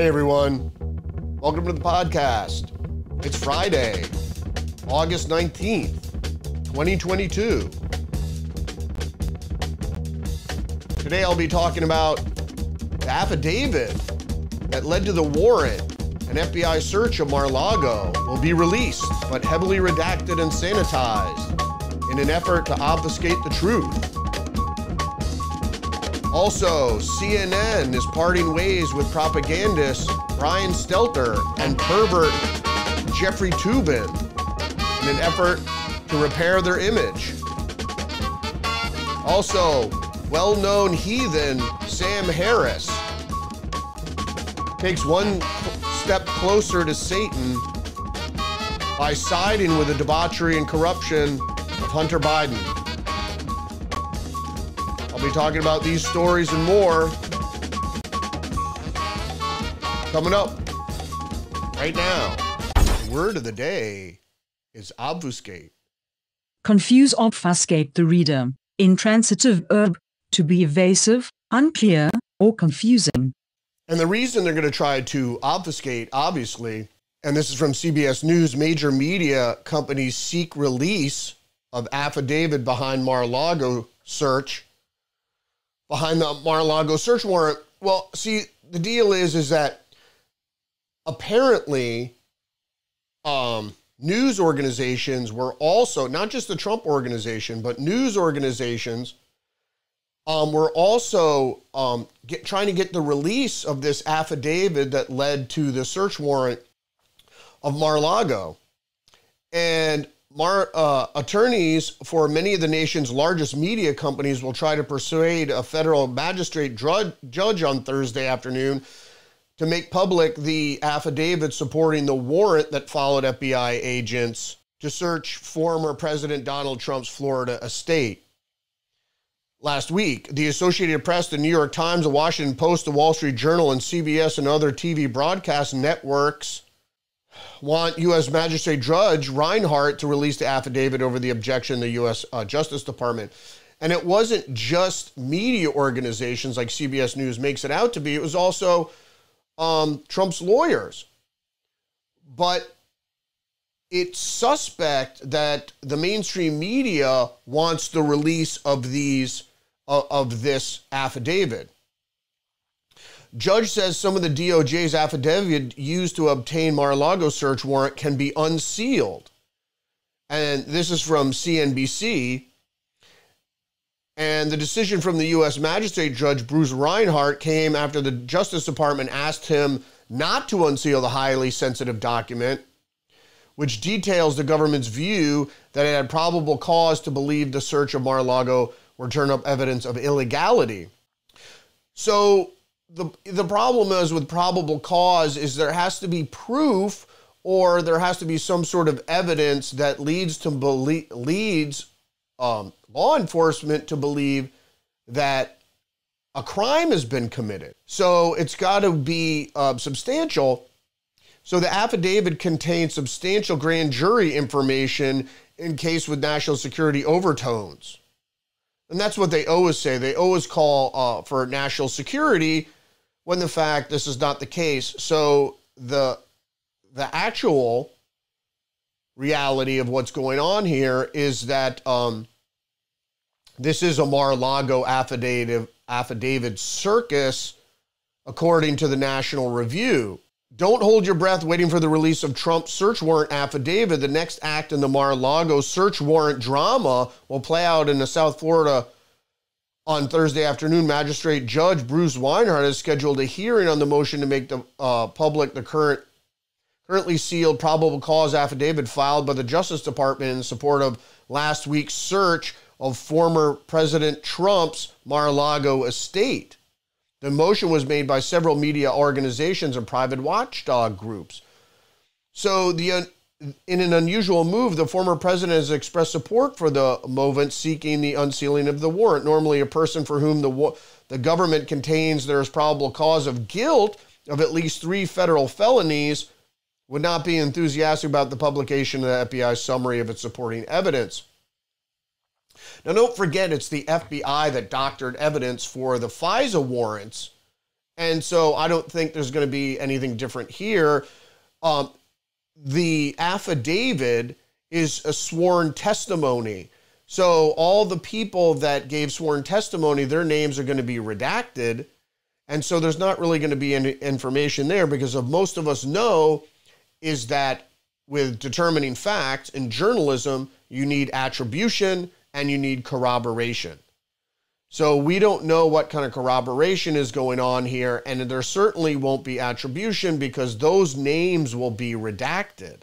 Hey everyone, welcome to the podcast. It's Friday, August 19th, 2022. Today I'll be talking about the affidavit that led to the warrant. An FBI search of Mar-a-Lago will be released, but heavily redacted and sanitized in an effort to obfuscate the truth. Also, CNN is parting ways with propagandist Brian Stelter and pervert Jeffrey Toobin in an effort to repair their image. Also, well-known Heathen Sam Harris takes one step closer to Satan by siding with the debauchery and corruption of Hunter Biden. I'll be talking about these stories and more coming up right now. The word of the day is obfuscate. Confuse, obfuscate the reader. Intransitive verb, to be evasive, unclear, or confusing. And the reason they're going to try to obfuscate, obviously, and this is from CBS News, major media companies seek release of affidavit behind Mar-a-Lago search. Behind the Mar-a-Lago search warrant. Well, see, the deal is that apparently news organizations were also, not just the Trump organization, but news organizations were also trying to get the release of this affidavit that led to the search warrant of Mar-a-Lago. And attorneys for many of the nation's largest media companies will try to persuade a federal magistrate judge on Thursday afternoon to make public the affidavit supporting the warrant that followed FBI agents to search former President Donald Trump's Florida estate. Last week, the Associated Press, the New York Times, the Washington Post, the Wall Street Journal, and CBS and other TV broadcast networks want U.S. Magistrate Judge Reinhart to release the affidavit over the objection of the U.S. Justice Department. And it wasn't just media organizations like CBS News makes it out to be. It was also Trump's lawyers. But it's suspect that the mainstream media wants the release of this affidavit. Judge says some of the DOJ's affidavit used to obtain Mar-a-Lago search warrant can be unsealed. And this is from CNBC. And the decision from the U.S. Magistrate Judge Bruce Reinhart came after the Justice Department asked him not to unseal the highly sensitive document, which details the government's view that it had probable cause to believe the search of Mar-a-Lago would turn up evidence of illegality. So the problem is with probable cause is there has to be proof, or there has to be some sort of evidence that leads law enforcement to believe that a crime has been committed. So it's got to be substantial. So the affidavit contains substantial grand jury information in case with national security overtones. And that's what they always say. They always call for national security when the fact this is not the case. So the actual reality of what's going on here is that this is a Mar-a-Lago affidavit circus, according to the National Review. Don't hold your breath waiting for the release of Trump's search warrant affidavit. The next act in the Mar-a-Lago search warrant drama will play out in South Florida on Thursday afternoon. Magistrate Judge Bruce Reinhart has scheduled a hearing on the motion to make the public the currently sealed probable cause affidavit filed by the Justice Department in support of last week's search of former President Trump's Mar-a-Lago estate. The motion was made by several media organizations and private watchdog groups. So in an unusual move, the former president has expressed support for the movement seeking the unsealing of the warrant. Normally, a person for whom the government contains there is probable cause of guilt of at least 3 federal felonies would not be enthusiastic about the publication of the FBI's summary of its supporting evidence. Now, don't forget, it's the FBI that doctored evidence for the FISA warrants And so I don't think there's going to be anything different here. The affidavit is a sworn testimony. So all the people that gave sworn testimony, their names are going to be redacted. And so there's not really going to be any information there, because of most of us know is that with determining facts in journalism, you need attribution and you need corroboration. So we don't know what kind of corroboration is going on here, and there certainly won't be attribution because those names will be redacted.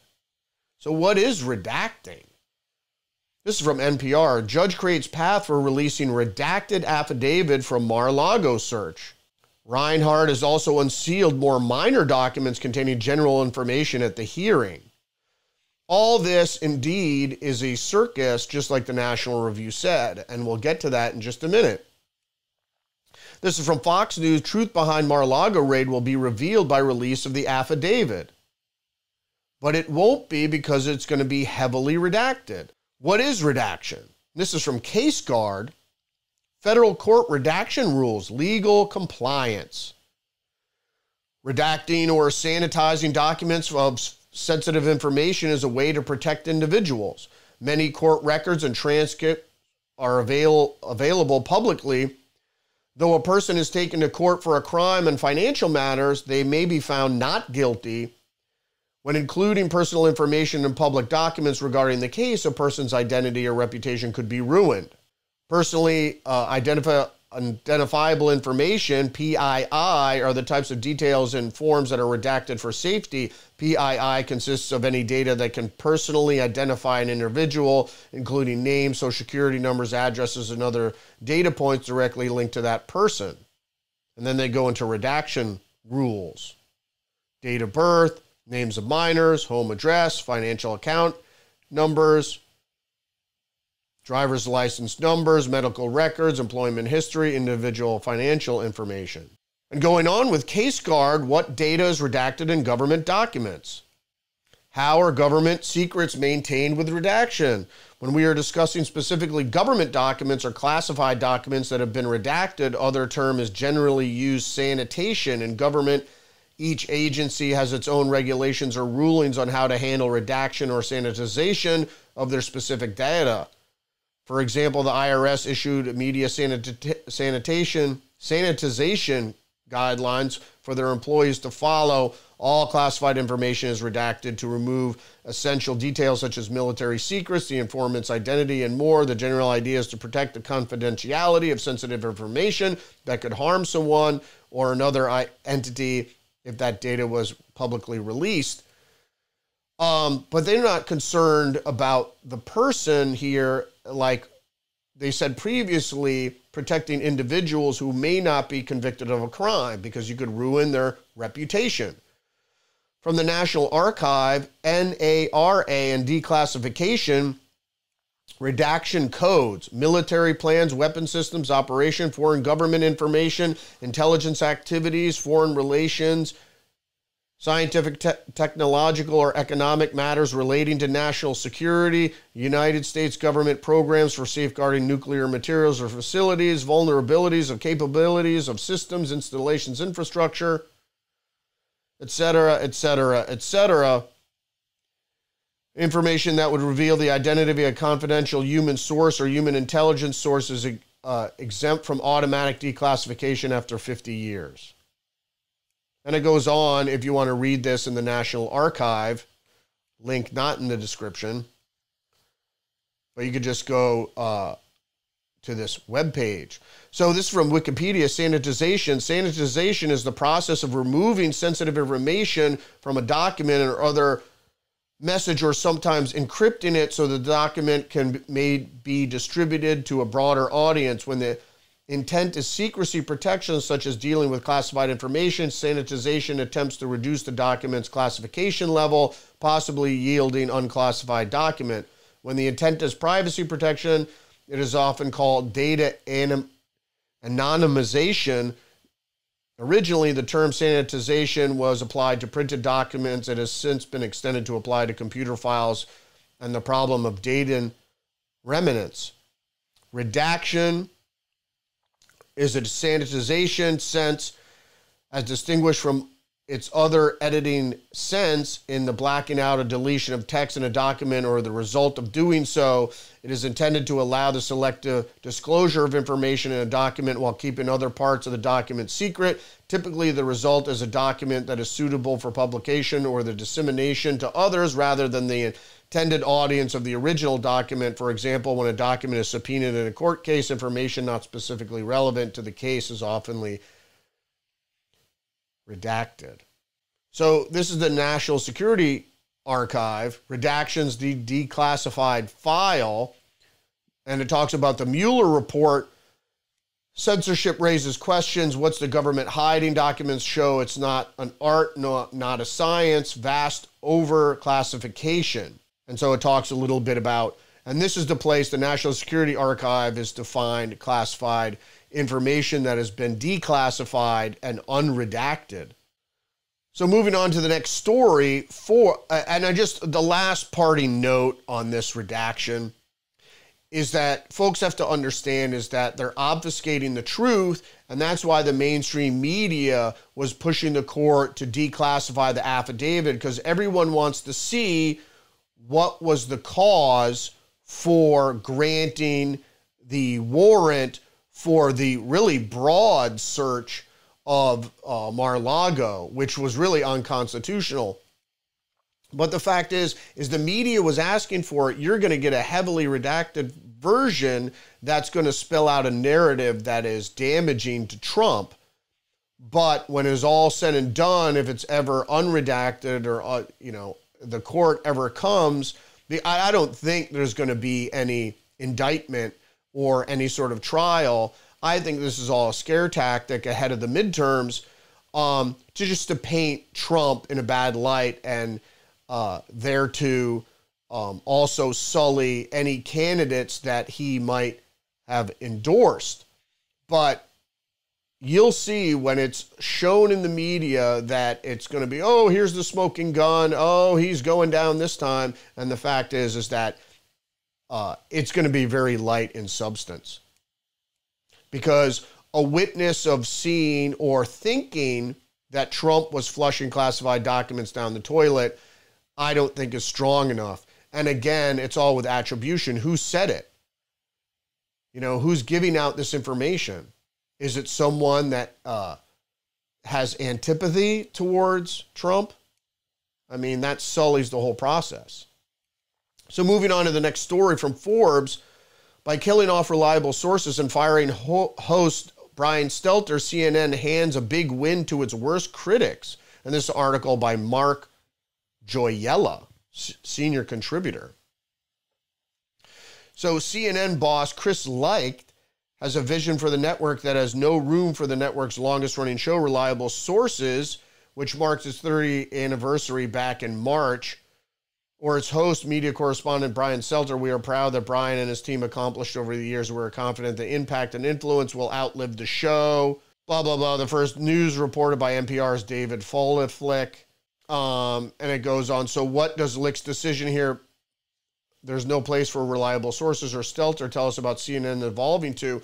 So what is redacting? This is from NPR. Judge creates path for releasing redacted affidavit from Mar-a-Lago search. Reinhardt has also unsealed more minor documents containing general information at the hearing. All this, indeed, is a circus, just like the National Review said, and we'll get to that in just a minute. This is from Fox News. Truth behind Mar-a-Lago raid will be revealed by release of the affidavit. But it won't be, because it's going to be heavily redacted. What is redaction? This is from Case Guard. Federal court redaction rules, legal compliance. Redacting or sanitizing documents of sensitive information is a way to protect individuals. Many court records and transcripts are available publicly. Though a person is taken to court for a crime and financial matters, they may be found not guilty. When including personal information in public documents regarding the case, a person's identity or reputation could be ruined. Personally identifiable information, PII, are the types of details in forms that are redacted for safety. PII consists of any data that can personally identify an individual, including names, social security numbers, addresses, and other data points directly linked to that person. And then they go into redaction rules. Date of birth, names of minors, home address, financial account numbers, driver's license numbers, medical records, employment history, individual financial information. And going on with Case Guard, what data is redacted in government documents? How are government secrets maintained with redaction? When we are discussing specifically government documents or classified documents that have been redacted, other term is generally used sanitation. In government, each agency has its own regulations or rulings on how to handle redaction or sanitization of their specific data. For example, the IRS issued media sanitization guidelines for their employees to follow. All classified information is redacted to remove essential details such as military secrets, the informant's identity, and more. The general idea is to protect the confidentiality of sensitive information that could harm someone or another entity if that data was publicly released. But they're not concerned about the person here, like they said previously, protecting individuals who may not be convicted of a crime because you could ruin their reputation. From the National Archive, NARA and declassification, redaction codes, military plans, weapon systems, operation, foreign government information, intelligence activities, foreign relations, scientific, technological, or economic matters relating to national security, United States government programs for safeguarding nuclear materials or facilities, vulnerabilities of capabilities of systems, installations, infrastructure, etc., etc., etc. Information that would reveal the identity of a confidential human source or human intelligence source is exempt from automatic declassification after 50 years. And it goes on, if you want to read this in the National Archive, link not in the description, but you could just go to this webpage. So this is from Wikipedia, sanitization. Sanitization is the process of removing sensitive information from a document or other message, or sometimes encrypting it so the document may be distributed to a broader audience. When the intent is secrecy protection, such as dealing with classified information, sanitization attempts to reduce the document's classification level, possibly yielding unclassified document. When the intent is privacy protection, it is often called data anonymization. Originally, the term sanitization was applied to printed documents. It has since been extended to apply to computer files and the problem of data remnants. Redaction is a sanitization sense as distinguished from its other editing sense in the blacking out or deletion of text in a document or the result of doing so. It is intended to allow the selective disclosure of information in a document while keeping other parts of the document secret. Typically, the result is a document that is suitable for publication or the dissemination to others rather than the intended audience of the original document. For example, when a document is subpoenaed in a court case, information not specifically relevant to the case is often redacted. So this is the National Security Archive, redactions, the declassified file, and it talks about the Mueller report. Censorship raises questions. What's the government hiding? Documents show it's not an art, not a science, vast overclassification. And so it talks a little bit about, and this is the place, the National Security Archive is to find classified information that has been declassified and unredacted. So moving on to the next story, the last parting note on this redaction is that folks have to understand is that they're obfuscating the truth, and that's why the mainstream media was pushing the court to declassify the affidavit, because everyone wants to see what was the cause for granting the warrant for the really broad search of Mar-a-Lago, which was really unconstitutional. But the fact is the media was asking for it. You're going to get a heavily redacted version that's going to spell out a narrative that is damaging to Trump. But when it's all said and done, if it's ever unredacted or, the court ever comes, I don't think there's going to be any indictment or any sort of trial. I think this is all a scare tactic ahead of the midterms to paint Trump in a bad light and there to also sully any candidates that he might have endorsed. But you'll see when it's shown in the media that it's going to be, oh, here's the smoking gun. Oh, he's going down this time. And the fact is that it's going to be very light in substance. Because a witness of seeing or thinking that Trump was flushing classified documents down the toilet, I don't think is strong enough. And again, it's all with attribution. Who said it? Who's giving out this information? Is it someone that has antipathy towards Trump? I mean, that sullies the whole process. So moving on to the next story from Forbes, by killing off reliable sources and firing host Brian Stelter, CNN hands a big win to its worst critics. And this article by Mark Joyella, senior contributor. So CNN boss Chris Licht has a vision for the network that has no room for the network's longest running show, Reliable Sources, which marks its 30th anniversary back in March. Or its host, media correspondent Brian Stelter. We are proud that Brian and his team accomplished over the years. We're confident the impact and influence will outlive the show. Blah, blah, blah. The first news reported by NPR's David Foliflick. And it goes on. So what does Licht's decision here? There's no place for reliable sources or Stelter tell us about CNN evolving to.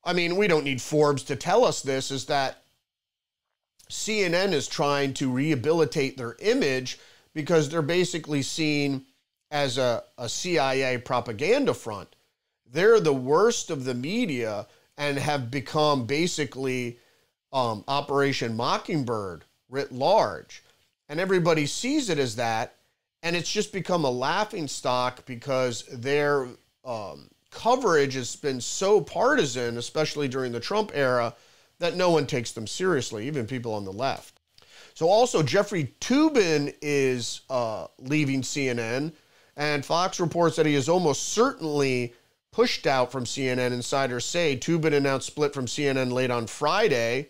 I mean, we don't need Forbes to tell us this, is that CNN is trying to rehabilitate their image because they're basically seen as a CIA propaganda front. They're the worst of the media and have become basically Operation Mockingbird writ large. And everybody sees it as that, and it's just become a laughingstock because their coverage has been so partisan, especially during the Trump era, that no one takes them seriously, even people on the left. So also, Jeffrey Toobin is leaving CNN, and Fox reports that he is almost certainly pushed out from CNN. Insiders say Toobin announced split from CNN late on Friday.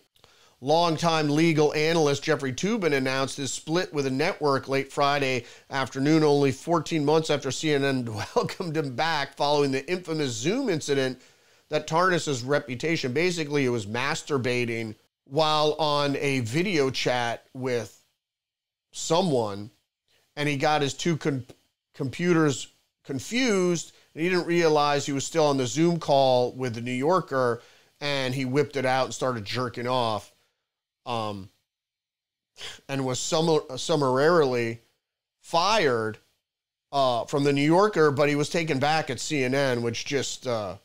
Longtime legal analyst Jeffrey Toobin announced his split with the network late Friday afternoon, only 14 months after CNN welcomed him back following the infamous Zoom incident that tarnished his reputation. Basically, it was masturbating while on a video chat with someone, and he got his two computers confused, and he didn't realize he was still on the Zoom call with the New Yorker, and he whipped it out and started jerking off. and was summarily fired from the New Yorker, but he was taken back at CNN, which just goes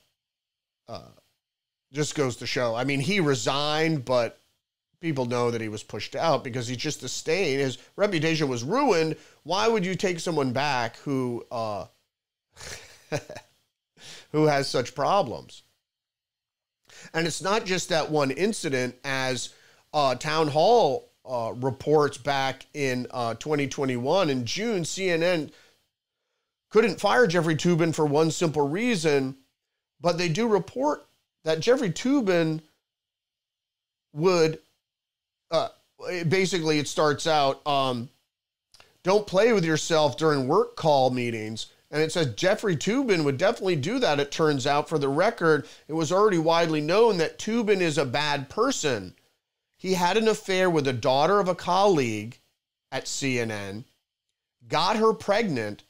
to show. I mean, he resigned, but people know that he was pushed out because he's just a stain. His reputation was ruined. Why would you take someone back who who has such problems? And it's not just that one incident. As Town Hall reports back in 2021 in June, CNN couldn't fire Jeffrey Toobin for one simple reason, but they do report that Jeffrey Toobin would, basically it starts out, don't play with yourself during work call meetings. And it says Jeffrey Toobin would definitely do that. It turns out, for the record, it was already widely known that Toobin is a bad person. He had an affair with the daughter of a colleague at CNN, got her pregnant,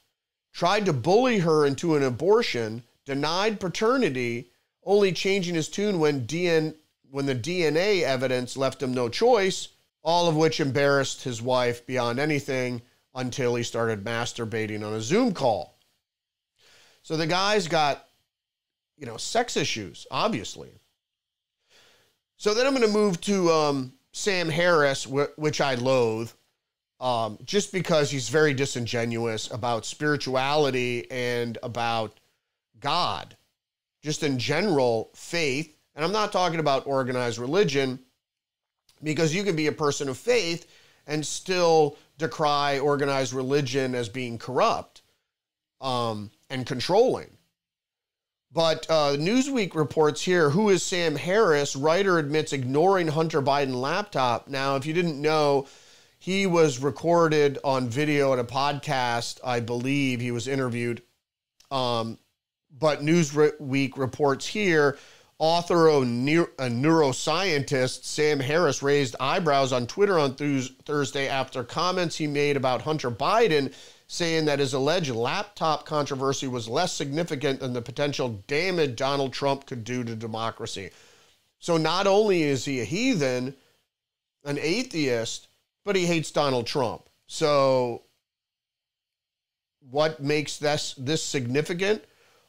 tried to bully her into an abortion, denied paternity, only changing his tune when the DNA evidence left him no choice, all of which embarrassed his wife beyond anything until he started masturbating on a Zoom call. So the guy's got, sex issues, obviously. So then I'm going to move to Sam Harris, which I loathe, just because he's very disingenuous about spirituality and about God, just in general, faith. And I'm not talking about organized religion, because you can be a person of faith and still decry organized religion as being corrupt and controlling. But Newsweek reports here, who is Sam Harris? Writer admits ignoring Hunter Biden laptop. Now, if you didn't know, he was recorded on video at a podcast. I believe he was interviewed. But Newsweek reports here, author and neuroscientist Sam Harris raised eyebrows on Twitter on Thursday after comments he made about Hunter Biden, saying that his alleged laptop controversy was less significant than the potential damage Donald Trump could do to democracy. So not only is he a heathen, an atheist, but he hates Donald Trump. So what makes this significant?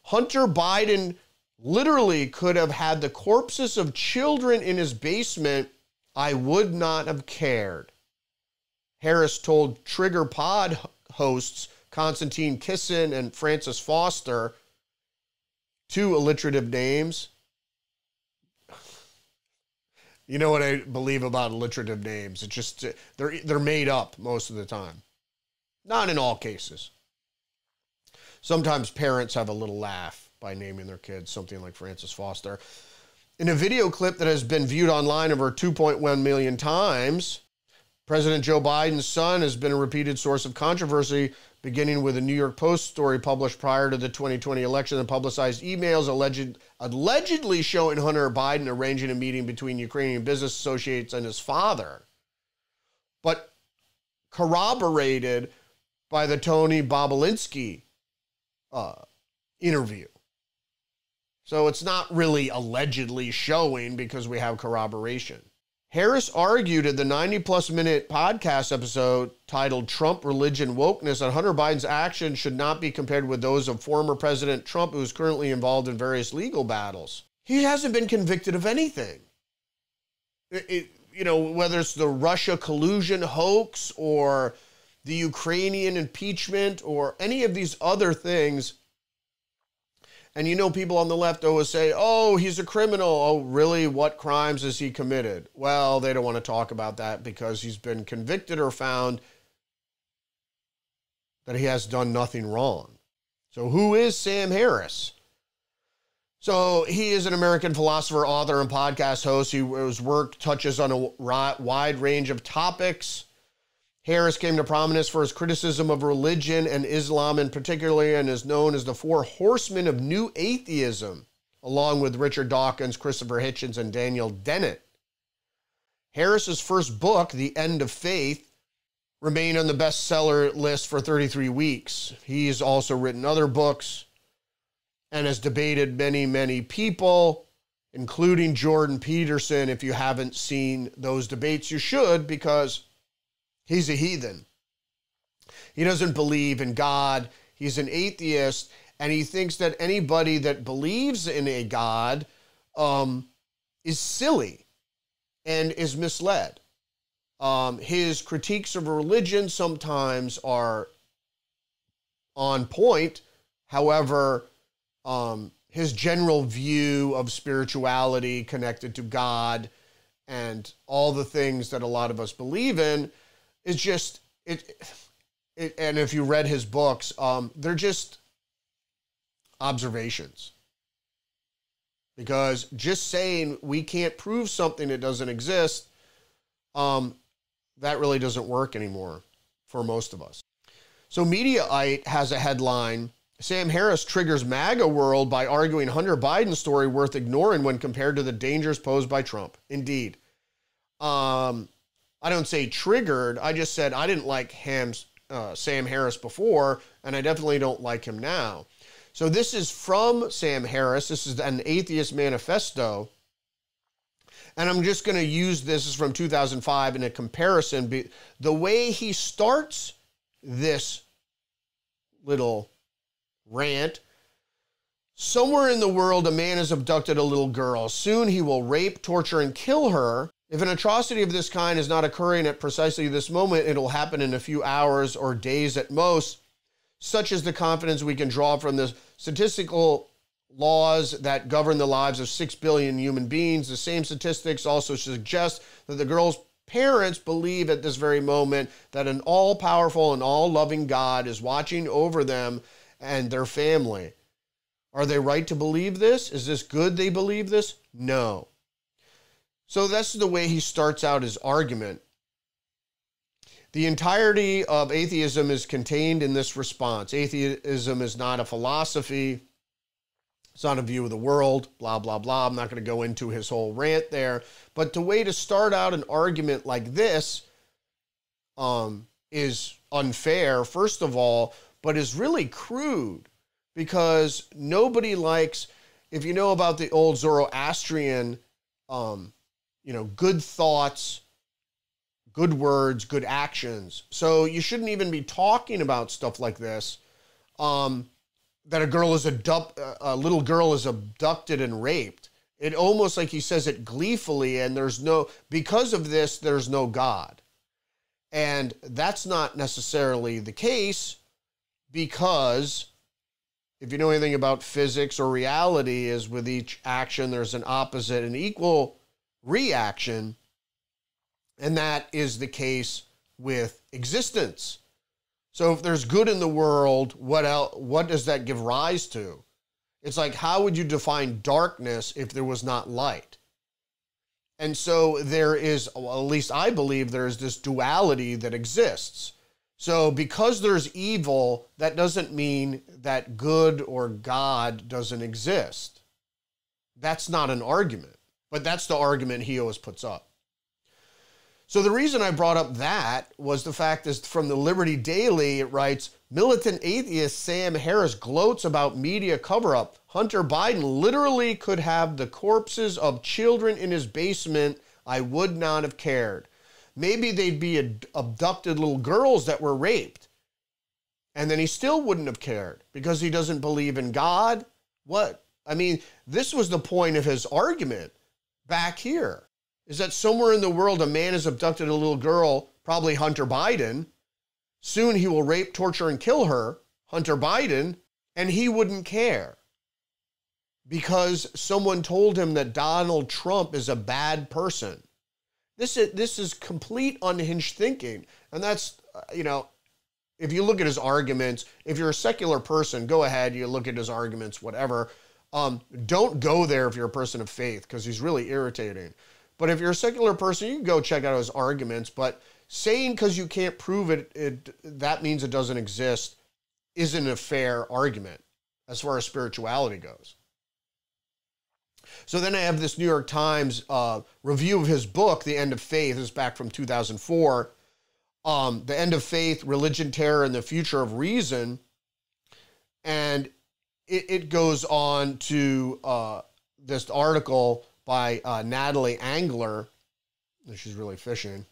Hunter Biden literally could have had the corpses of children in his basement. I would not have cared. Harris told Trigger Pod hosts Konstantin Kisin and Francis Foster, two alliterative names. You know what I believe about alliterative names? It's just, they're made up most of the time. Not in all cases. Sometimes parents have a little laugh by naming their kids something like Francis Foster. In a video clip that has been viewed online over 2.1 million times, President Joe Biden's son has been a repeated source of controversy, beginning with a New York Post story published prior to the 2020 election and publicized emails allegedly showing Hunter Biden arranging a meeting between Ukrainian business associates and his father, but corroborated by the Tony Bobulinski interview. So it's not really allegedly showing because we have corroboration. Harris argued in the 90-plus minute podcast episode titled Trump, Religion, Wokeness that Hunter Biden's actions should not be compared with those of former President Trump, who is currently involved in various legal battles. He hasn't been convicted of anything. Whether it's the Russia collusion hoax or the Ukrainian impeachment or any of these other things. And people on the left always say, oh, he's a criminal. Oh, really? What crimes has he committed? Well, they don't want to talk about that because he's been convicted or found that he has done nothing wrong. So who is Sam Harris? So he is an American philosopher, author, and podcast host whose work touches on a wide range of topics. Harris came to prominence for his criticism of religion and Islam in particular, and is known as the Four Horsemen of New Atheism, along with Richard Dawkins, Christopher Hitchens, and Daniel Dennett. Harris's first book, The End of Faith, remained on the bestseller list for 33 weeks. He's also written other books and has debated many, many people including Jordan Peterson. If you haven't seen those debates, you should, because he's a heathen. He doesn't believe in God. He's an atheist, and he thinks that anybody that believes in a God is silly and is misled. His critiques of religion sometimes are on point. However, his general view of spirituality connected to God and all the things that a lot of us believe in is just, and if you read his books, they're just observations. Because just saying we can't prove something that doesn't exist, that really doesn't work anymore for most of us. So Mediaite has a headline: Sam Harris triggers MAGA world by arguing Hunter Biden's story worth ignoring when compared to the dangers posed by Trump. Indeed. I don't say triggered. I just said I didn't like Sam Harris before, and I definitely don't like him now. So this is from Sam Harris. This is an atheist manifesto. And I'm just going to use this is from 2005 in a comparison. The way he starts this little rant: somewhere in the world, a man has abducted a little girl. Soon he will rape, torture, and kill her. If an atrocity of this kind is not occurring at precisely this moment, it'll happen in a few hours or days at most. Such is the confidence we can draw from the statistical laws that govern the lives of 6 billion human beings. The same statistics also suggest that the girl's parents believe at this very moment that an all-powerful and all-loving God is watching over them and their family. Are they right to believe this? Is this good they believe this? No. So that's the way he starts out his argument. The entirety of atheism is contained in this response. Atheism is not a philosophy. It's not a view of the world, blah, blah, blah. I'm not going to go into his whole rant there. But the way to start out an argument like this is unfair, first of all, but is really crude, because nobody likes, if you know about the old Zoroastrian, good thoughts, good words, good actions. So you shouldn't even be talking about stuff like this, that a little girl is abducted and raped. It almost like he says it gleefully, and because of this, there's no God. And that's not necessarily the case, because if you know anything about physics or reality, is with each action, there's an opposite and equal reaction. And that is the case with existence. So if there's good in the world, what does that give rise to? It's like, how would you define darkness if there was not light? And so there is, well, at least I believe there is this duality that exists. So because there's evil, that doesn't mean that good or God doesn't exist. That's not an argument, but that's the argument he always puts up. So the reason I brought up that was the fact is from the Liberty Daily, it writes, militant atheist Sam Harris gloats about media cover-up. Hunter Biden literally could have the corpses of children in his basement. I would not have cared. Maybe they'd be abducted little girls that were raped. And then he still wouldn't have cared because he doesn't believe in God. What? I mean, this was the point of his argument back here. Is that somewhere in the world, a man has abducted a little girl, probably Hunter Biden. Soon he will rape, torture, and kill her, Hunter Biden, and he wouldn't care because someone told him that Donald Trump is a bad person. This is complete unhinged thinking. And that's, if you look at his arguments, if you're a secular person, go ahead, you look at his arguments, whatever. Don't go there if you're a person of faith, because he's really irritating. But if you're a secular person, you can go check out his arguments. But saying because you can't prove it, that means it doesn't exist, isn't a fair argument as far as spirituality goes. So then I have this New York Times review of his book, The End of Faith. This is back from 2004. The End of Faith, Religion, Terror, and the Future of Reason. And it goes on to this article by Natalie Angler. She's really fishing.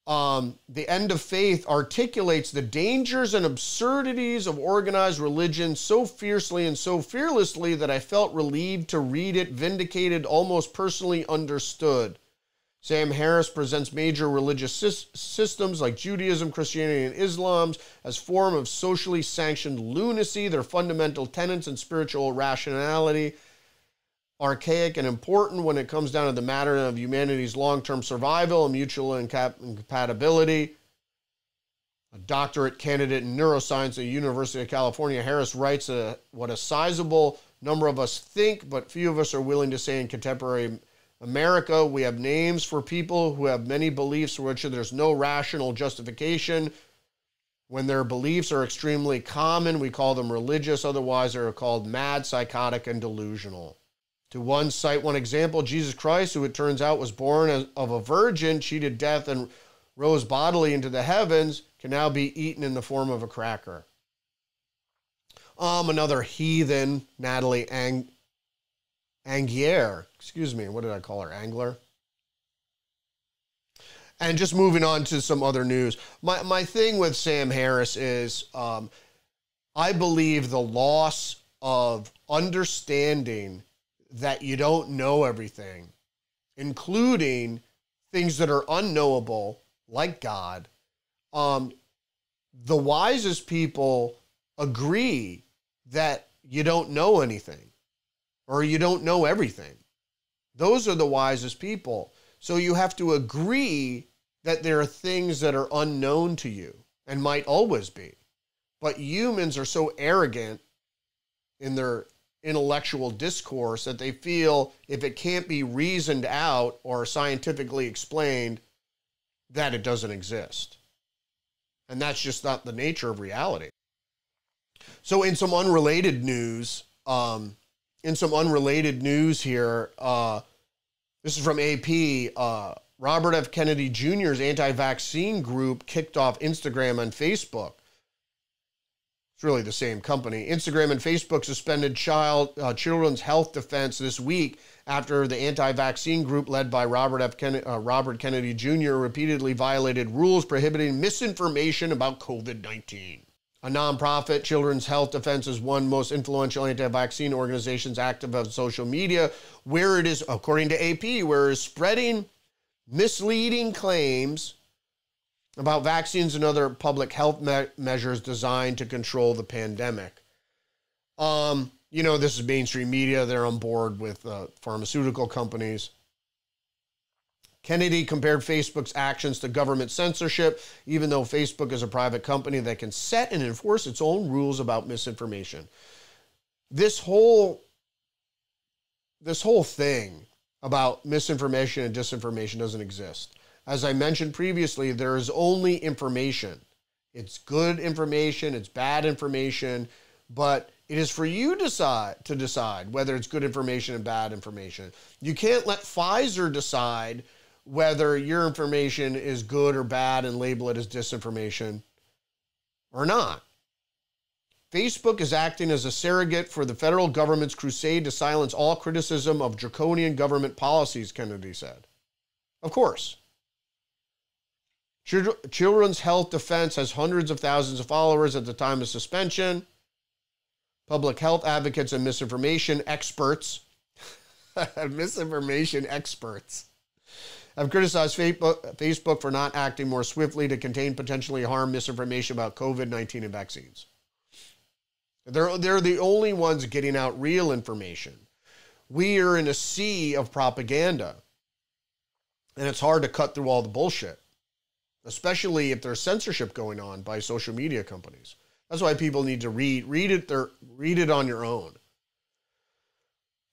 The End of Faith articulates the dangers and absurdities of organized religion so fiercely and so fearlessly that I felt relieved to read it, vindicated, almost personally understood. Sam Harris presents major religious systems like Judaism, Christianity, and Islam as form of socially sanctioned lunacy, their fundamental tenets and spiritual rationality, archaic and important when it comes down to the matter of humanity's long-term survival and mutual incompatibility. A doctorate candidate in neuroscience at the University of California, Harris writes what a sizable number of us think, but few of us are willing to say in contemporary America. We have names for people who have many beliefs for which there's no rational justification. When their beliefs are extremely common, we call them religious. Otherwise, they're called mad, psychotic, and delusional. To cite one example, Jesus Christ, who it turns out was born of a virgin, cheated death, and rose bodily into the heavens, can now be eaten in the form of a cracker. Another heathen, Natalie Angier. Excuse me, what did I call her? Angler? And just moving on to some other news. My thing with Sam Harris is I believe the loss of understanding that you don't know everything, including things that are unknowable, like God. The wisest people agree that you don't know anything or you don't know everything. Those are the wisest people. So you have to agree that there are things that are unknown to you and might always be. But humans are so arrogant in their intellectual discourse that they feel if it can't be reasoned out or scientifically explained, that it doesn't exist. And that's just not the nature of reality. So in some unrelated news, here, this is from AP, Robert F. Kennedy Jr.'s anti-vaccine group kicked off Instagram and Facebook. It's really the same company. Instagram and Facebook suspended Children's Health Defense this week after the anti-vaccine group led by Robert Kennedy Jr. repeatedly violated rules prohibiting misinformation about COVID-19. A nonprofit, Children's Health Defense is one most influential anti-vaccine organizations active on social media, where it is, according to AP, where it is spreading misleading claims about vaccines and other public health measures designed to control the pandemic. This is mainstream media. They're on board with pharmaceutical companies. Kennedy compared Facebook's actions to government censorship, even though Facebook is a private company that can set and enforce its own rules about misinformation. This whole thing about misinformation and disinformation doesn't exist. As I mentioned previously, there is only information. It's good information, it's bad information, but it is for you to decide whether it's good information and bad information. You can't let Pfizer decide whether your information is good or bad and label it as disinformation or not. Facebook is acting as a surrogate for the federal government's crusade to silence all criticism of draconian government policies, Kennedy said. Of course. Children's Health Defense has hundreds of thousands of followers at the time of suspension. Public health advocates and misinformation experts have criticized Facebook for not acting more swiftly to contain potentially harm misinformation about COVID-19 and vaccines. They're the only ones getting out real information. We are in a sea of propaganda, and it's hard to cut through all the bullshit, especially if there's censorship going on by social media companies. That's why people need to read it on your own.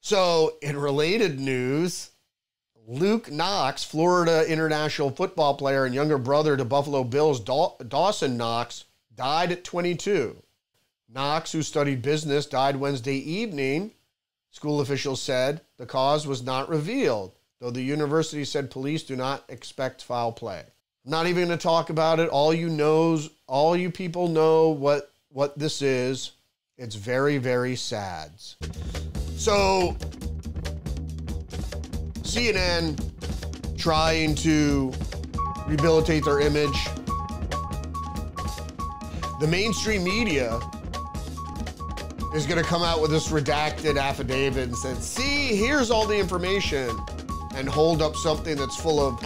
So, in related news, Luke Knox, Florida international football player and younger brother to Buffalo Bills Dawson Knox, died at 22. Knox, who studied business, died Wednesday evening. School officials said the cause was not revealed, though the university said police do not expect foul play. I'm not even going to talk about it. All you people know what this is. It's very, very sad. So, CNN trying to rehabilitate their image. The mainstream media is going to come out with this redacted affidavit and say, see, here's all the information, and hold up something that's full of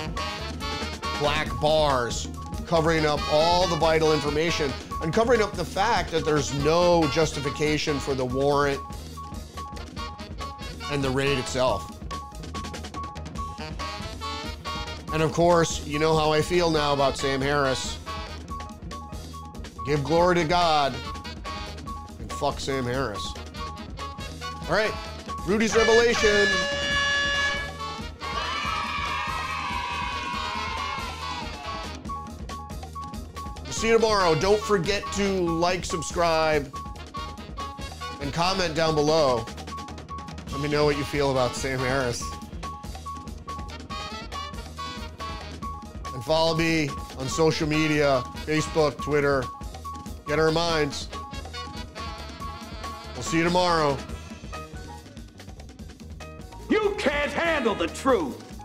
black bars, covering up all the vital information and covering up the fact that there's no justification for the warrant and the raid itself. And of course, you know how I feel now about Sam Harris. Give glory to God and fuck Sam Harris. All right, Rudy's Revelation. We'll see you tomorrow. Don't forget to like, subscribe, and comment down below. Let me know what you feel about Sam Harris. And follow me on social media, Facebook, Twitter. Get our minds. We'll see you tomorrow. You can't handle the truth.